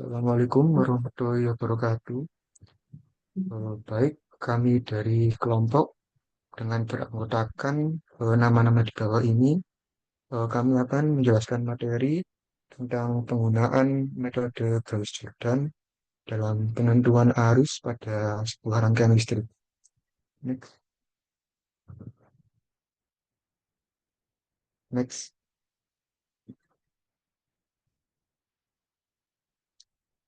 Assalamualaikum warahmatullahi wabarakatuh. Baik, kami dari kelompok dengan beranggotakan nama-nama di bawah ini, kami akan menjelaskan materi tentang penggunaan metode Gauss-Jordan dalam penentuan arus pada sebuah rangkaian listrik. Next, next.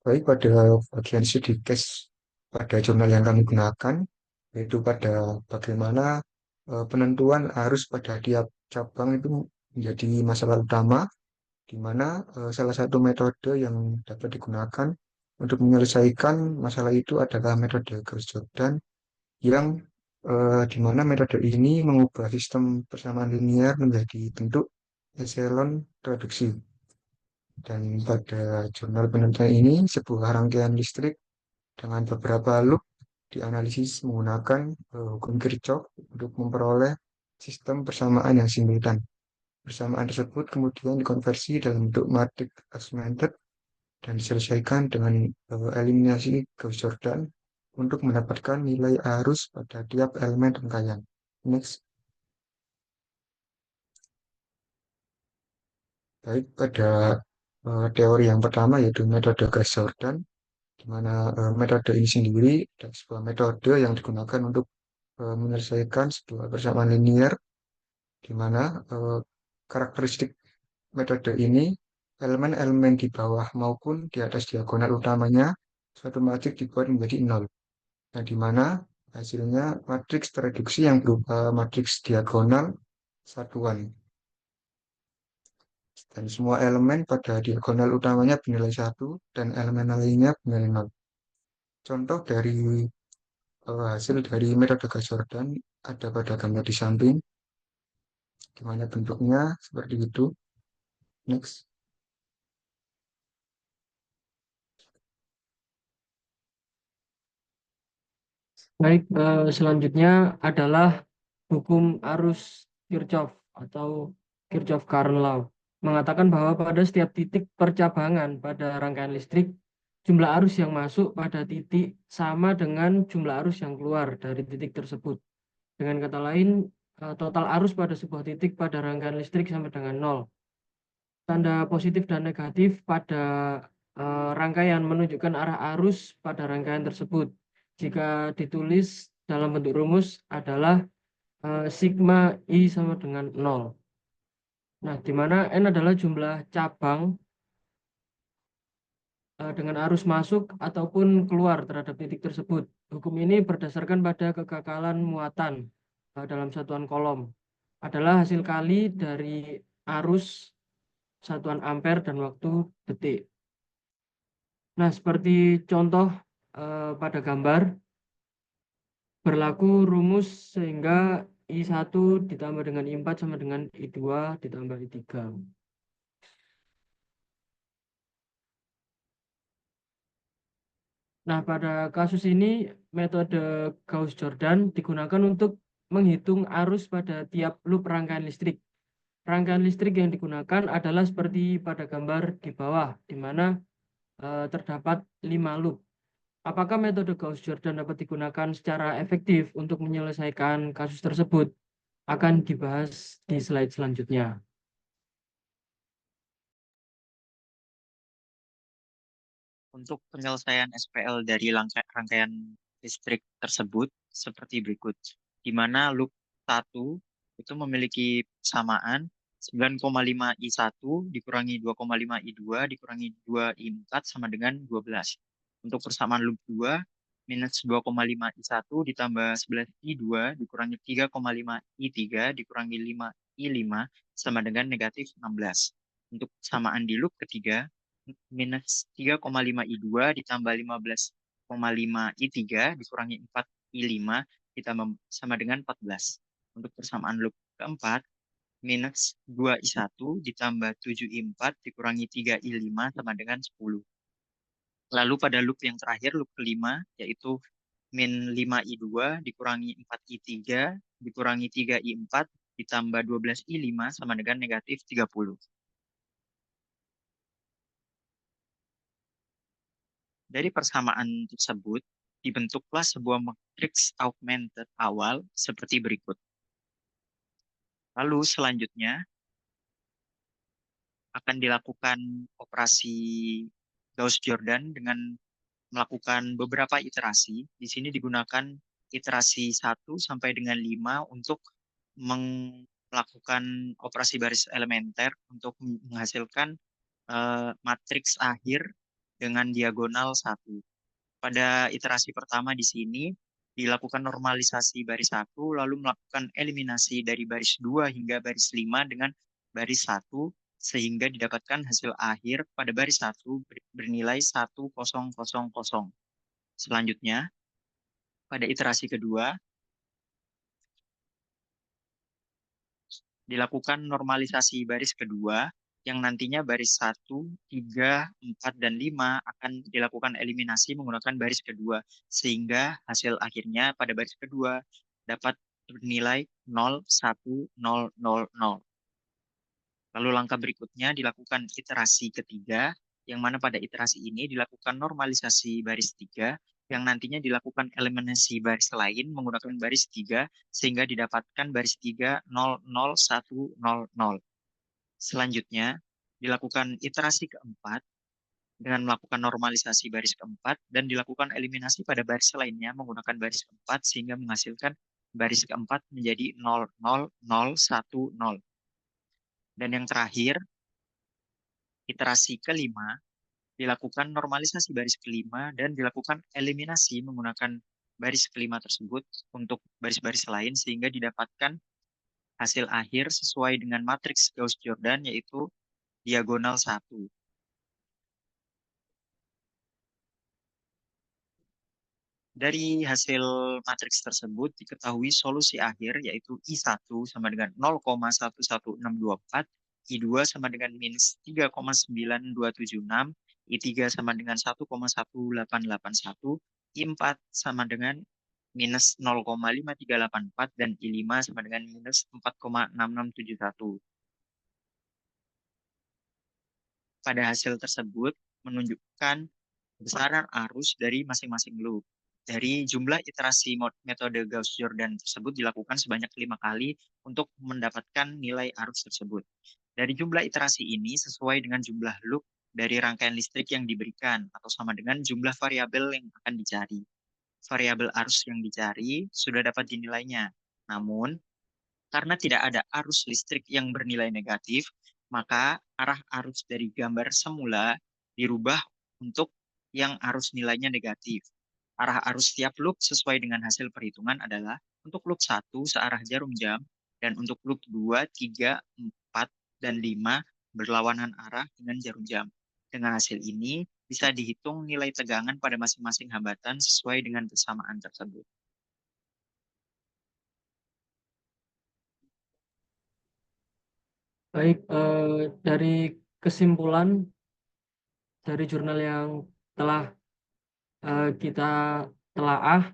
Baik, pada bagian studi case pada jurnal yang kami gunakan, yaitu pada bagaimana penentuan arus pada tiap cabang itu menjadi masalah utama, di mana salah satu metode yang dapat digunakan untuk menyelesaikan masalah itu adalah metode Gauss-Jordan, yang di mana metode ini mengubah sistem persamaan linear menjadi bentuk echelon reduksi. Dan pada jurnal penelitian ini, sebuah rangkaian listrik dengan beberapa loop dianalisis menggunakan hukum Kirchhoff untuk memperoleh sistem persamaan yang simultan. Persamaan tersebut kemudian dikonversi dalam bentuk matrix augmented dan diselesaikan dengan eliminasi Gauss-Jordan untuk mendapatkan nilai arus pada tiap elemen rangkaian. Next. Baik, pada teori yang pertama yaitu metode Gauss-Jordan, di mana metode ini sendiri adalah sebuah metode yang digunakan untuk menyelesaikan sebuah persamaan linear, di mana karakteristik metode ini elemen-elemen di bawah maupun di atas diagonal utamanya suatu matriks dibuat menjadi nol. Nah, di mana hasilnya matriks tereduksi yang berupa matriks diagonal satuan. Dan semua elemen pada diagonal utamanya bernilai satu dan elemen lainnya bernilai nol. Contoh dari hasil dari metode Gauss-Jordan ada pada gambar di samping, di mana bentuknya seperti itu. Next. Baik, selanjutnya adalah hukum arus Kirchhoff atau Kirchhoff Current Law. Mengatakan bahwa pada setiap titik percabangan pada rangkaian listrik, jumlah arus yang masuk pada titik sama dengan jumlah arus yang keluar dari titik tersebut. Dengan kata lain, total arus pada sebuah titik pada rangkaian listrik sama dengan nol. Tanda positif dan negatif pada rangkaian menunjukkan arah arus pada rangkaian tersebut. Jika ditulis dalam bentuk rumus adalah sigma I sama dengan nol. Nah, di mana N adalah jumlah cabang dengan arus masuk ataupun keluar terhadap titik tersebut. Hukum ini berdasarkan pada kekakalan muatan dalam satuan kolom. Adalah hasil kali dari arus satuan ampere dan waktu detik. Nah, seperti contoh pada gambar, berlaku rumus sehingga I1 ditambah dengan I4 sama dengan I2 ditambah I3. Nah, pada kasus ini metode Gauss-Jordan digunakan untuk menghitung arus pada tiap loop rangkaian listrik. Rangkaian listrik yang digunakan adalah seperti pada gambar di bawah, di mana terdapat 5 loop. Apakah metode Gauss-Jordan dapat digunakan secara efektif untuk menyelesaikan kasus tersebut? Akan dibahas di slide selanjutnya. Untuk penyelesaian SPL dari rangkaian listrik tersebut seperti berikut, di mana loop 1 itu memiliki persamaan 9,5 I1 dikurangi 2,5 I2 dikurangi 2 I4 sama dengan 12. Untuk persamaan loop 2, minus 2,5 I1 ditambah 11 I2 dikurangi 3,5 I3 dikurangi 5 I5 sama dengan negatif 16. Untuk persamaan di loop ketiga, minus 3,5 I2 ditambah 15,5 I3 dikurangi 4 I5 ditambah sama dengan 14. Untuk persamaan loop keempat, minus 2 I1 ditambah 7 I4 dikurangi 3 I5 sama dengan 10. Lalu pada loop yang terakhir, loop kelima, yaitu min 5 I2 dikurangi 4 I3 dikurangi 3 I4 ditambah 12 I5 sama dengan negatif 30. Dari persamaan tersebut, dibentuklah sebuah matriks augmented awal seperti berikut. Lalu selanjutnya akan dilakukan operasi Gauss-Jordan dengan melakukan beberapa iterasi. Di sini digunakan iterasi 1 sampai dengan 5 untuk melakukan operasi baris elementer untuk menghasilkan matriks akhir dengan diagonal 1. Pada iterasi pertama di sini dilakukan normalisasi baris 1, lalu melakukan eliminasi dari baris 2 hingga baris 5 dengan baris 1, sehingga didapatkan hasil akhir pada baris 1 bernilai 1000. Selanjutnya, pada iterasi kedua, dilakukan normalisasi baris kedua, yang nantinya baris 1, 3, 4, dan 5 akan dilakukan eliminasi menggunakan baris kedua, sehingga hasil akhirnya pada baris kedua dapat bernilai 0, 1, 0, 0, 0. Lalu langkah berikutnya dilakukan iterasi ketiga, yang mana pada iterasi ini dilakukan normalisasi baris 3, yang nantinya dilakukan eliminasi baris lain menggunakan baris 3, sehingga didapatkan baris 3, 0, 0, 1, 0, 0. Selanjutnya, dilakukan iterasi keempat dengan melakukan normalisasi baris keempat dan dilakukan eliminasi pada baris lainnya menggunakan baris keempat sehingga menghasilkan baris keempat menjadi 0, 0, 0, 1, 0. Dan yang terakhir, iterasi kelima, dilakukan normalisasi baris kelima dan dilakukan eliminasi menggunakan baris kelima tersebut untuk baris-baris lain sehingga didapatkan hasil akhir sesuai dengan matriks Gauss-Jordan yaitu diagonal 1. Dari hasil matriks tersebut diketahui solusi akhir yaitu I1 sama dengan 0,11624, I2 sama dengan minus 3,9276, I3 sama dengan 1,1881, I4 sama dengan minus 0,5384, dan I5 sama dengan minus 4,6671. Pada hasil tersebut menunjukkan besaran arus dari masing-masing loop. Dari jumlah iterasi metode Gauss-Jordan tersebut dilakukan sebanyak 5 kali untuk mendapatkan nilai arus tersebut. Dari jumlah iterasi ini sesuai dengan jumlah loop dari rangkaian listrik yang diberikan atau sama dengan jumlah variabel yang akan dicari. Variabel arus yang dicari sudah dapat dinilainya. Namun, karena tidak ada arus listrik yang bernilai negatif, maka arah arus dari gambar semula dirubah untuk yang arus nilainya negatif. Arah arus setiap loop sesuai dengan hasil perhitungan adalah untuk loop 1 searah jarum jam, dan untuk loop 2, 3, 4, dan 5 berlawanan arah dengan jarum jam. Dengan hasil ini, bisa dihitung nilai tegangan pada masing-masing hambatan sesuai dengan persamaan tersebut. Baik, dari kesimpulan dari jurnal yang telah kita telaah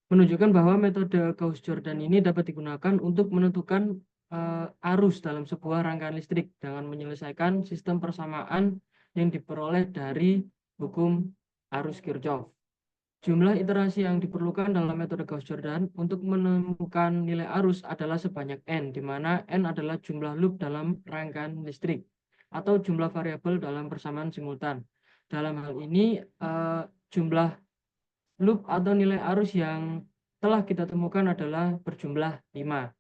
menunjukkan bahwa metode Gauss-Jordan ini dapat digunakan untuk menentukan arus dalam sebuah rangkaian listrik dengan menyelesaikan sistem persamaan yang diperoleh dari hukum arus Kirchhoff. Jumlah iterasi yang diperlukan dalam metode Gauss-Jordan untuk menemukan nilai arus adalah sebanyak N, di mana N adalah jumlah loop dalam rangkaian listrik atau jumlah variabel dalam persamaan simultan. Dalam hal ini, jumlah loop atau nilai arus yang telah kita temukan adalah berjumlah 5.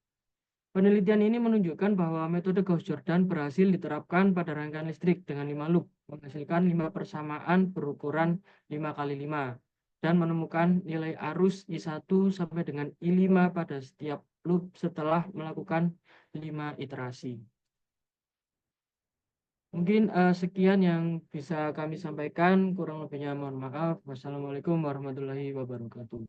Penelitian ini menunjukkan bahwa metode Gauss-Jordan berhasil diterapkan pada rangkaian listrik dengan 5 loop, menghasilkan 5 persamaan berukuran 5 kali 5, dan menemukan nilai arus I1 sampai dengan I5 pada setiap loop setelah melakukan 5 iterasi. Mungkin sekian yang bisa kami sampaikan, kurang lebihnya mohon maaf. Wassalamualaikum warahmatullahi wabarakatuh.